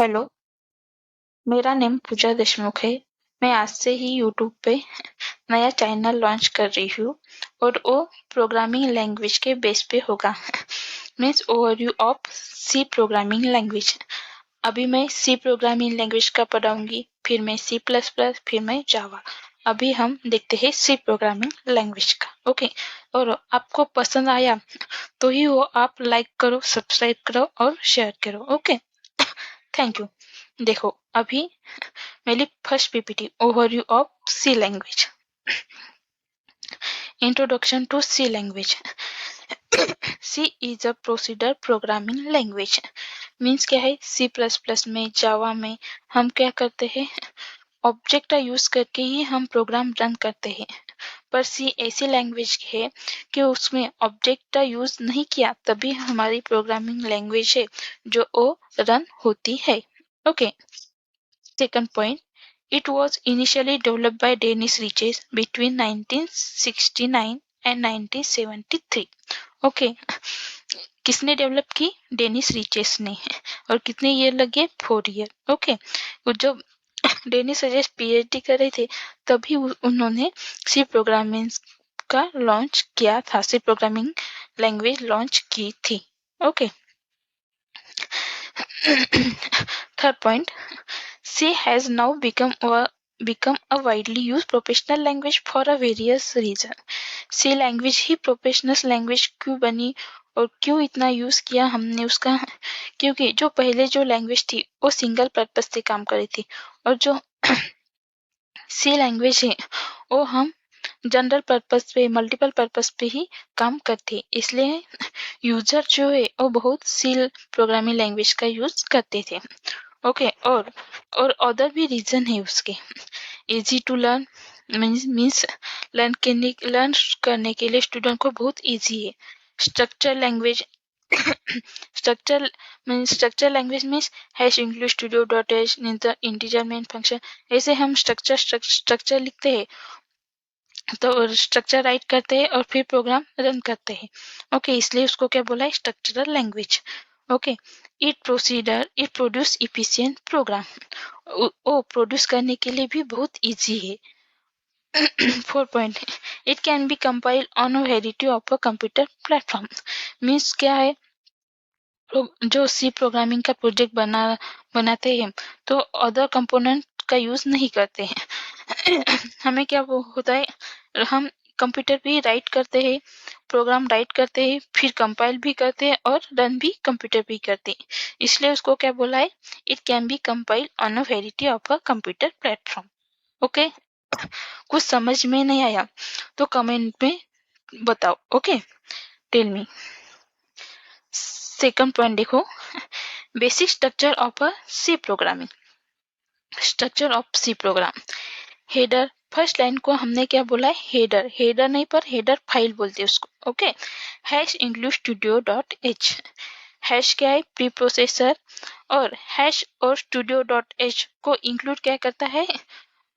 Hello, मेरा name पूजा देशमुख है। मैं आज से ही यूट्यूब पे नया चैनल लॉन्च कर रही हूँ और वो प्रोग्रामिंग लैंग्वेज के बेस पे होगा। Means overview of C programming language. अभी मैं सी प्रोग्रामिंग लैंग्वेज का पढ़ाऊंगी, फिर मैं सी प्लस प्लस, फिर मैं जावा। अभी हम देखते हैं सी प्रोग्रामिंग लैंग्वेज का। ओके, और आपको पसंद आया तो ही वो आप लाइक करो, सब्सक्राइब करो और शेयर करो। Okay, thank you. देखो, अभी मेरी first PPT overview of C language. Introduction to C language. C is a procedure programming language. Means क्या है, सी प्लस प्लस में, जावा में हम क्या करते हैं, ऑब्जेक्ट का यूज करके ही हम प्रोग्राम रन करते हैं। पर सी ऐसी लैंग्वेज है कि उसमें ऑब्जेक्ट का यूज नहीं किया तभी हमारी प्रोग्रामिंग लैंग्वेज है जो वो रन होती है। Okay, second point, it was initially developed by Dennis Riches between 1969 and 1973. Okay, किसने डेवलप की? डेनिस रिचेस ने। और कितने ईयर लगे? 4 ईयर। ओके, जो डेनिस रिचेस पीएचडी कर रहे थे तभी उन्होंने सी प्रोग्रामिंग का लॉन्च किया था, सी प्रोग्रामिंग लैंग्वेज लॉन्च की थी। Okay, third point, C has now become a widely used professional language for a various reason. C language he professional language क्यों बनी और क्यों इतना यूज किया हमने उसका? क्योंकि जो पहले जो लैंग्वेज थी वो सिंगल पर्पज से काम कर रही थी, और जो सी लैंग्वेज है वो हम जनरल पर्पज पे, मल्टीपल पर्पज पे ही काम करते, इसलिए यूजर जो है वो बहुत सी प्रोग्रामिंग लैंग्वेज का यूज करते थे। ओके, और अदर भी रीजन है उसके। Easy to learn, means learn करने के लिए स्टूडेंट को बहुत इजी है। Structure language, structure language means hash include studio dot H integer main function. ऐसे हम स्ट्रक्चर लिखते हैं तो स्ट्रक्चर राइट करते हैं और फिर प्रोग्राम रन करते हैं। ओके, इसलिए उसको क्या बोला है? Structural language. Okay, it produce efficient program. वो प्रोड्यूस करने के लिए भी बहुत इजी है। 4 point, it can be compile on a variety of a computer platform. Means क्या है, जो सी प्रोग्रामिंग का प्रोजेक्ट बनाते हैं तो अदर कंपोनेंट का यूज नहीं करते हैं। हमें क्या वो होता है, हम कंप्यूटर पे राइट करते हैं, प्रोग्राम राइट करते हैं, फिर कंपाइल भी करते हैं और रन भी कंप्यूटर पे करते हैं, इसलिए उसको क्या बोला है? It can be compile on a variety of a computer platform. Okay, कुछ समझ में नहीं आया तो कमेंट में बताओ। Okay, tell me. Second point देखो, basic structure of a C programming. Structure of C program. Header, first line को हमने क्या बोला है? हेडर। हेडर नहीं पर हेडर फाइल बोलते हैं उसको। Okay, hash include studio dot H. Hash क्या है? Pre processor. और हैश और स्टूडियो डॉट एच को इंक्लूड क्या करता है?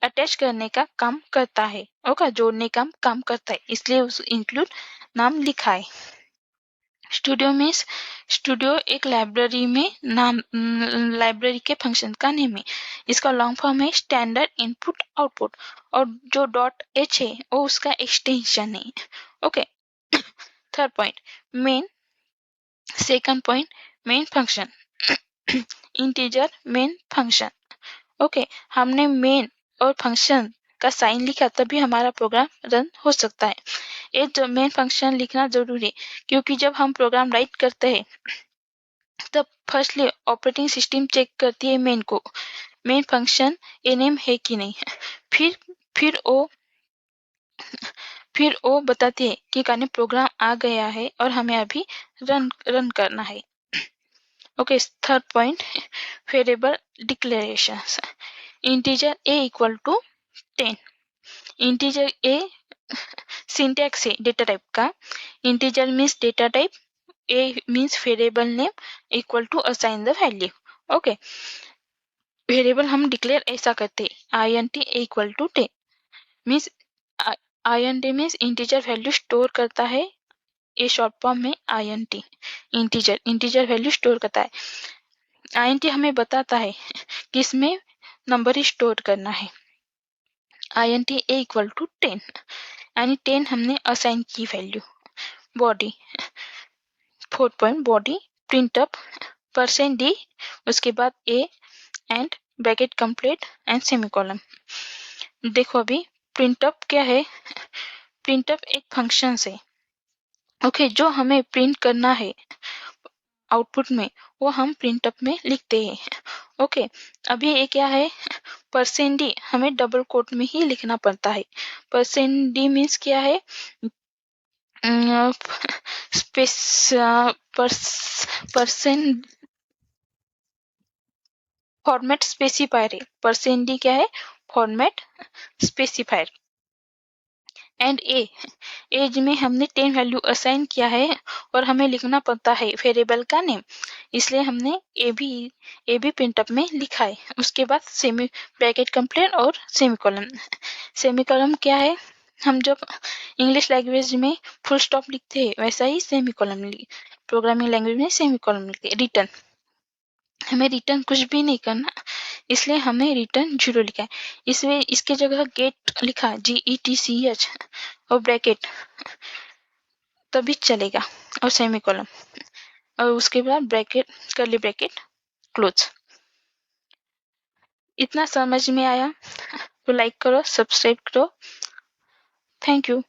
अटैच करने का काम करता है। ओके, जोड़ने का काम करता है, इसलिए उस इंक्लूड नाम लिखा है। स्टूडियो मीन्स, स्टूडियो एक लाइब्रेरी में नाम, लाइब्रेरी के फंक्शन का नेम है। इसका लॉन्ग फॉर्म है स्टैंडर्ड इनपुट आउटपुट, और जो डॉट एच है वो उसका एक्सटेंशन है। Okay, third point, main. Second point, main function. Integer main function. Okay, हमने मेन और फंक्शन का साइन लिखा तभी हमारा प्रोग्राम रन हो सकता है। एक मेन फंक्शन लिखना जरूरी है, क्योंकि जब हम प्रोग्राम राइट करते हैं तब फर्स्टली ऑपरेटिंग सिस्टम चेक करती है मेन को, मेन फंक्शन एनएम है कि नहीं। फिर फिर वो फिर वो बताती है कि काने प्रोग्राम आ गया है और हमें अभी रन करना है। Okay, third point, variable declarations. Integer A equal to 10। Integer A syntax है डेटा टाइप का। Integer means data type, A means variable name, equal to assign the value. Okay, variable हम डिक्लेयर ऐसा करते हैं, int equal to 10 means, int means integer value store करता है, a short form में int। Integer value store करता है। INT हमें बताता है कि इसमें नंबर स्टोर करना है। INT A इक्वल टू 10 यानी 10 हमने असाइन की value. Body 4 point body प्रिंटअप %d उसके बाद A and bracket complete and semicolon. देखो अभी प्रिंटअप क्या है, प्रिंटअप एक फंक्शन है ओके जो हमें प्रिंट करना है आउटपुट में, वो हम प्रिंटअप में लिखते हैं ओके। अभी ये क्या है %d हमें डबल कोट में ही लिखना पड़ता है। %d मीन्स क्या है स्पेस परसेंट फॉर्मेट स्पेसिफायर है। %d क्या है फॉर्मेट स्पेसिफायर। एंड एज में हमने 10 वैल्यू असाइन किया है और हमें लिखना पड़ता है वेरिएबल का नेम, इसलिए हमने ए भी प्रिंटअप में लिखा है। उसके बाद सेमी ब्रैकेट कंप्लीट और सेमीकोलन। सेमीकोलन क्या है, हम जब इंग्लिश लैंग्वेज में फुल स्टॉप लिखते हैं वैसा ही सेमीकोलन प्रोग्रामिंग लैंग्वेज में सेमीकोलन लिखते हैं। रिटर्न हमें रिटर्न कुछ भी नहीं करना, इसलिए हमें रिटर्न 0 लिखा है। इसमें इसके जगह गेट लिखा GETCH और ब्रैकेट तभी चलेगा और सेमीकोलन और उसके बाद ब्रैकेट कर्ली ब्रैकेट क्लोज। इतना समझ में आया तो लाइक करो, सब्सक्राइब करो। Thank you.